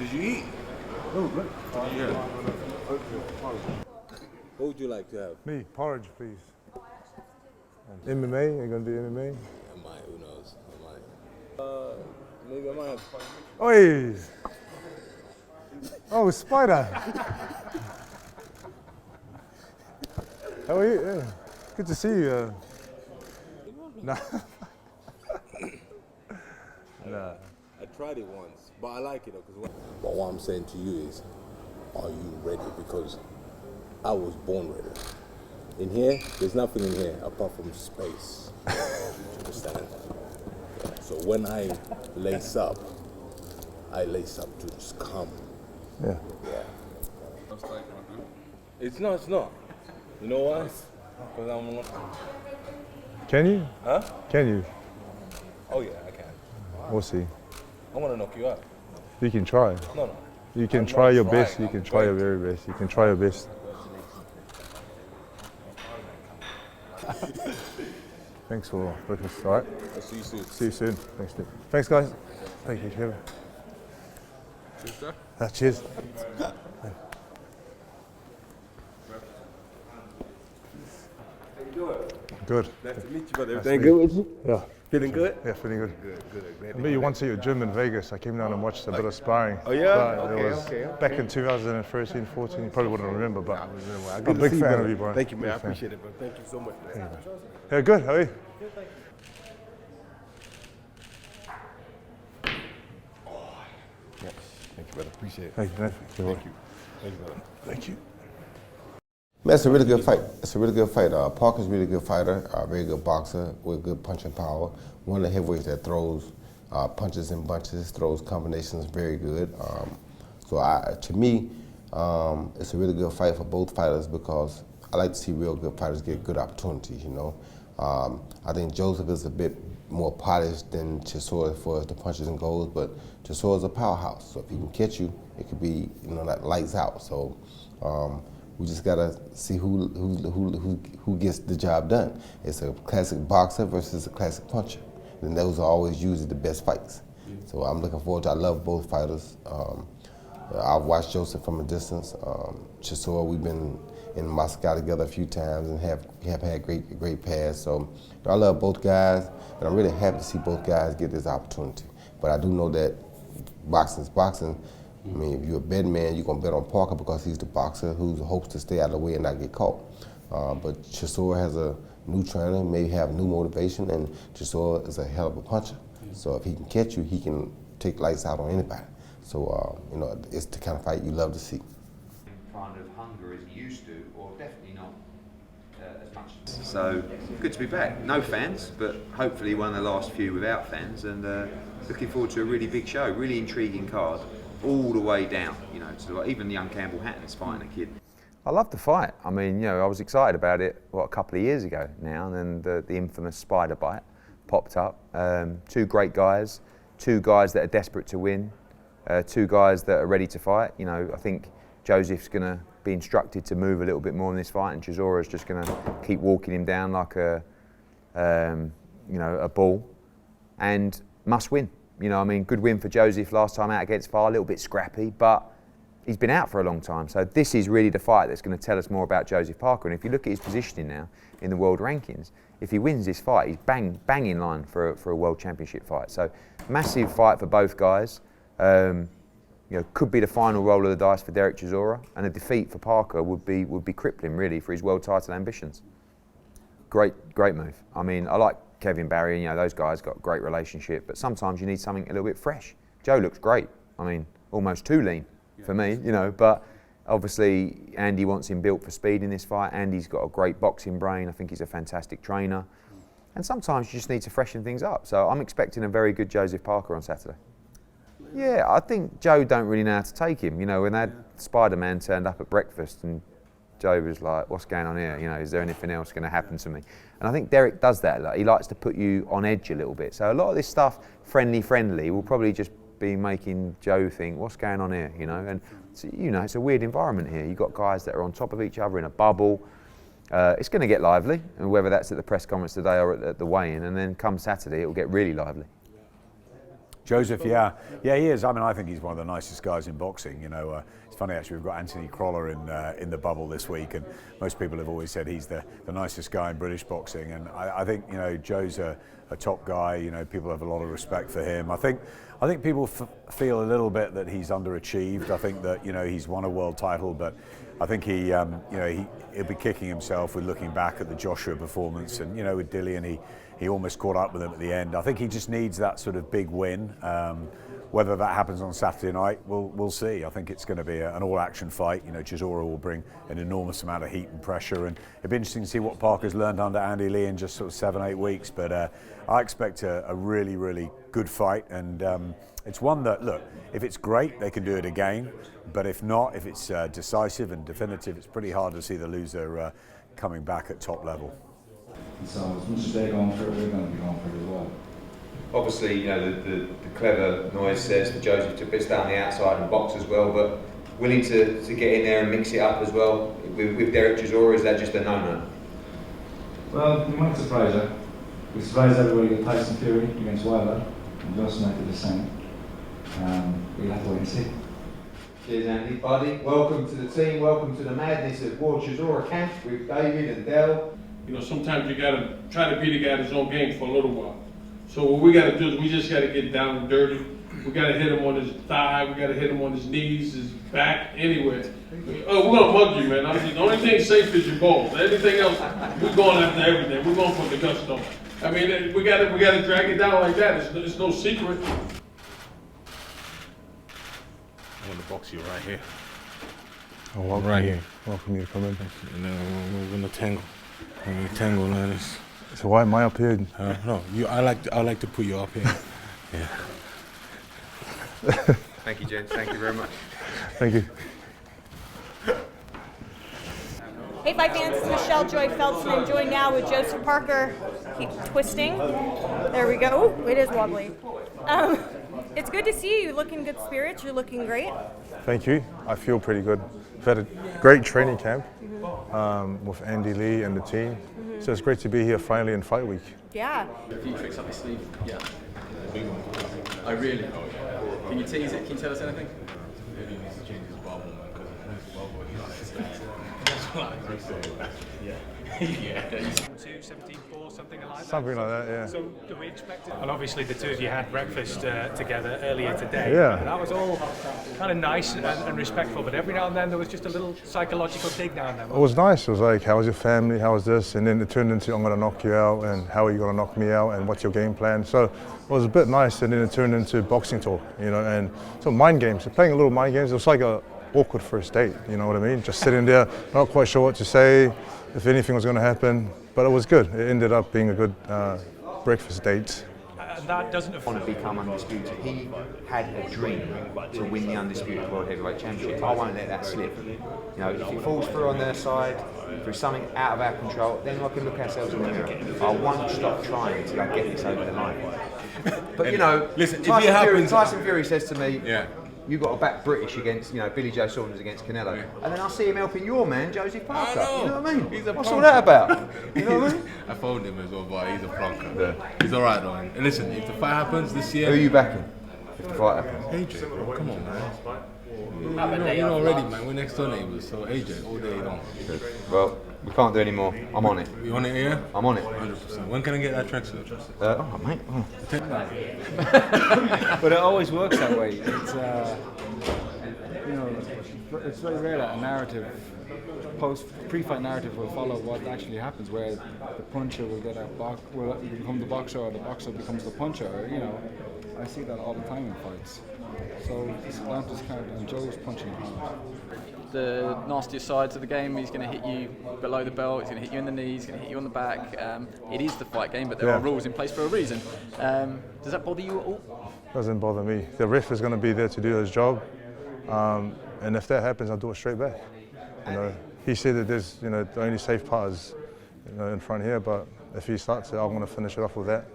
Did you eat? Oh, good. Yeah. What would you like to have? Me, porridge, please. MMA? You're gonna do MMA? I might, who knows? I might. Maybe I might have. Oi! Oh, Spider! How are you? Yeah. Good to see you. Nah. Nah. I tried it once, but I like it though. But what I'm saying to you is, are you ready? Because I was born ready. In here, there's nothing in here apart from space. Understand? Yeah. So when I lace up to just come. Yeah. Yeah. It's not. You know why? Because I'm. Can you? Huh? Can you? Oh yeah, I can. We'll see. I want to knock you out. You can try. No. You can I'm try not your trying, best. You I'm can try your going very best. You can try your best. Thanks for breakfast. All right. I'll see you soon. See you soon. Thanks, Nick. Thanks, guys. Thank you, Trevor. Cheers, sir. Cheers. Good. Nice to meet you, brother. Everything good with you? Yeah. Feeling good? Yeah, feeling good. Good. I met you once at your gym in Vegas. I came down and watched a bit of sparring. Oh yeah? But it was back in 2013, 14. You probably wouldn't remember, but I'm a big fan of you, bro. Thank you, man. I appreciate it, bro. Thank you so much, man. Yeah, good. How are you? Thank you, brother. Appreciate it. Thank you, man. Thank you. Thank you, brother. Thank you. Man, it's a really good fight. It's a really good fight. Parker's a really good fighter, a very good boxer with good punching power. One of the heavyweights that throws punches in bunches, throws combinations very good. To me, it's a really good fight for both fighters because I like to see real good fighters get good opportunities, you know. I think Joseph is a bit more polished than Chisora as far as the punches and goals, but Chisora's a powerhouse. So if he can catch you, it could be, you know, like lights out. So we just gotta see who gets the job done. It's a classic boxer versus a classic puncher, and those are always usually the best fights. So I'm looking forward to. I love both fighters. I've watched Joseph from a distance. Chisora, we've been in Moscow together a few times and have had great paths. So I love both guys, and I'm really happy to see both guys get this opportunity. But I do know that boxing's boxing. I mean, if you're a betting man, you're gonna bet on Parker because he's the boxer who hopes to stay out of the way and not get caught. But Chisora has a new trainer, maybe have new motivation, and Chisora is a hell of a puncher. So if he can catch you, he can take lights out on anybody. So, you know, it's the kind of fight you love to see. Kind of hunger as he used to, or definitely not as much. So, good to be back. No fans, but hopefully one of the last few without fans, and looking forward to a really big show, really intriguing card. All the way down, you know, to even young Campbell Hatton's fighting a kid. I love the fight. I mean, you know, I was excited about it, a couple of years ago now, and then the infamous spider bite popped up. Two great guys, two guys that are desperate to win, two guys that are ready to fight. You know, I think Joseph's going to be instructed to move a little bit more in this fight, and Chisora's just going to keep walking him down like a ball, and must win. You know, I mean, good win for Joseph last time out against Farr, a little bit scrappy, but he's been out for a long time. So this is really the fight that's going to tell us more about Joseph Parker. And if you look at his positioning now in the world rankings, if he wins this fight, he's bang in line for a world championship fight. So massive fight for both guys. You know, could be the final roll of the dice for Derek Chisora, and a defeat for Parker would be crippling really for his world title ambitions. Great move. I mean, I like Kevin Barry, you know, those guys got a great relationship, but sometimes you need something a little bit fresh. Joe looks great. I mean, almost too lean for me, you know, but obviously Andy wants him built for speed in this fight. Andy's got a great boxing brain. I think he's a fantastic trainer. And sometimes you just need to freshen things up. So I'm expecting a very good Joseph Parker on Saturday. Yeah, I think Joe don't really know how to take him. You know, when that Spider-Man turned up at breakfast and Joe was like, what's going on here? You know, is there anything else going to happen to me? And I think Derek does that. Like, he likes to put you on edge a little bit. So a lot of this stuff, friendly, will probably just be making Joe think, what's going on here? You know, and you know, it's a weird environment here. You've got guys that are on top of each other in a bubble. It's going to get lively, and whether that's at the press conference today or at the weigh-in, and then come Saturday, it will get really lively. Joseph, yeah, he is. I mean, I think he's one of the nicest guys in boxing. You know, it's funny actually. We've got Anthony Crolla in the bubble this week, and most people have always said he's the nicest guy in British boxing. And I think, you know, Joe's a top guy. You know, people have a lot of respect for him. I think people feel a little bit that he's underachieved. I think that, you know, he's won a world title, but I think he, you know, he'll be kicking himself with looking back at the Joshua performance, and, you know, with Dillian, he almost caught up with him at the end. I think he just needs that sort of big win. Whether that happens on Saturday night, we'll see. I think it's going to be an all-action fight. You know, Chisora will bring an enormous amount of heat and pressure, and it'll be interesting to see what Parker's learned under Andy Lee in just sort of 7-8 weeks. But I expect a really, really good fight, and it's one that, look, if it's great, they can do it again. But if not, if it's decisive and definitive, it's pretty hard to see the loser coming back at top level. So as much as they're going for it, we're going to be going for it as well. Obviously, you know, the clever noise says for Joseph to stay on the outside and box as well, but willing to get in there and mix it up as well with Derek Chisora, is that just a no-no? Well, we might surprise you. We surprised everybody with Tyson Fury against Wilder, and Justin might do the same. We'll have to wait and see. Cheers, Andy. Buddy, welcome to the team, welcome to the madness of War Chisora camp with David and Dell. You know, sometimes you gotta try to beat a guy at his own game for a little while. So what we gotta do is we just gotta get down and dirty. We gotta hit him on his thigh, we gotta hit him on his knees, his back, anywhere. Oh, we're gonna mug you, man. The only thing safe is your balls. Anything else, we're going after everything. We're going for the gusto. I mean, we gotta drag it down like that. It's no secret. I'm gonna box you right here. Oh, welcome right here. Welcome you to come in. And then we're gonna tangle. We're gonna tangle like this. So why am I up here? No, I like to put you up here. Yeah. Thank you, gents. Thank you very much. Thank you. Hey, Fight fans, it's Michelle Joy Feltzman, joined now with Joseph Parker. Keep twisting. There we go. Ooh, it is wobbly. It's good to see you. Looking good spirits. You're looking great. Thank you. I feel pretty good. We've had a great training camp with Andy Lee and the team. So it's great to be here finally in fight week. Yeah. A few tricks up your sleeve. Yeah. Oh, really? Can you tease it? Can you tell us anything? Maybe he needs to change his bubble, man, because his bubble, that's what I said. Yeah. 17-4, something like that. Something like that, yeah. So do we expect it? And obviously the two of you had breakfast together earlier today. Yeah. That was all kind of nice and respectful, but every now and then there was just a little psychological dig now and then. It was nice. It was like, how was your family? How was this? And then it turned into, I'm going to knock you out, and how are you going to knock me out, and what's your game plan? So it was a bit nice, and then it turned into boxing talk, you know, and so mind games. So playing a little mind games. It was like a awkward first date, you know what I mean? Just sitting there, not quite sure what to say, if anything was going to happen, but it was good. It ended up being a good breakfast date. That doesn't Want to become undisputed. He had a dream to win the undisputed World Heavyweight Championship. I won't let that slip. You know, if it falls through on their side, through something out of our control, then we can look ourselves in the mirror. I won't stop trying until I get this over the line. But you know, listen, Tyson Fury says to me, yeah, you got to back British against, you know, Billy Joe Saunders against Canelo. Yeah. And then I see him helping your man, Joseph Parker. You know what I mean? What's all that about? You know what I mean? I phoned him as well, but he's a plonker. Yeah. He's alright though. And listen, if the fight happens this year... Who are you backing if the fight happens? AJ, bro, come on, man. You know already, man. We're next door neighbours, so AJ, all day long. Well, we can't do any more. I'm on it. You on it, yeah? I'm on it. 100%. When can I get that tracksuit? Oh, mate. Oh. But it always works that way. It's you know, it's very rare that a narrative, pre-fight narrative will follow what actually happens, where the puncher will will become the boxer, or the boxer becomes the puncher. Or, you know, I see that all the time in fights. So it's not just kind of, and Joe's punching hard. The nastiest sides of the game, he's going to hit you below the belt, he's going to hit you in the knees, he's going to hit you on the back. It is the fight game, but there are rules in place for a reason. Does that bother you at all? Doesn't bother me. The ref is going to be there to do his job, and if that happens, I'll do it straight back. You know, he said that there's, you know, the only safe part is, you know, in front here, but if he starts it, I'm going to finish it off with that.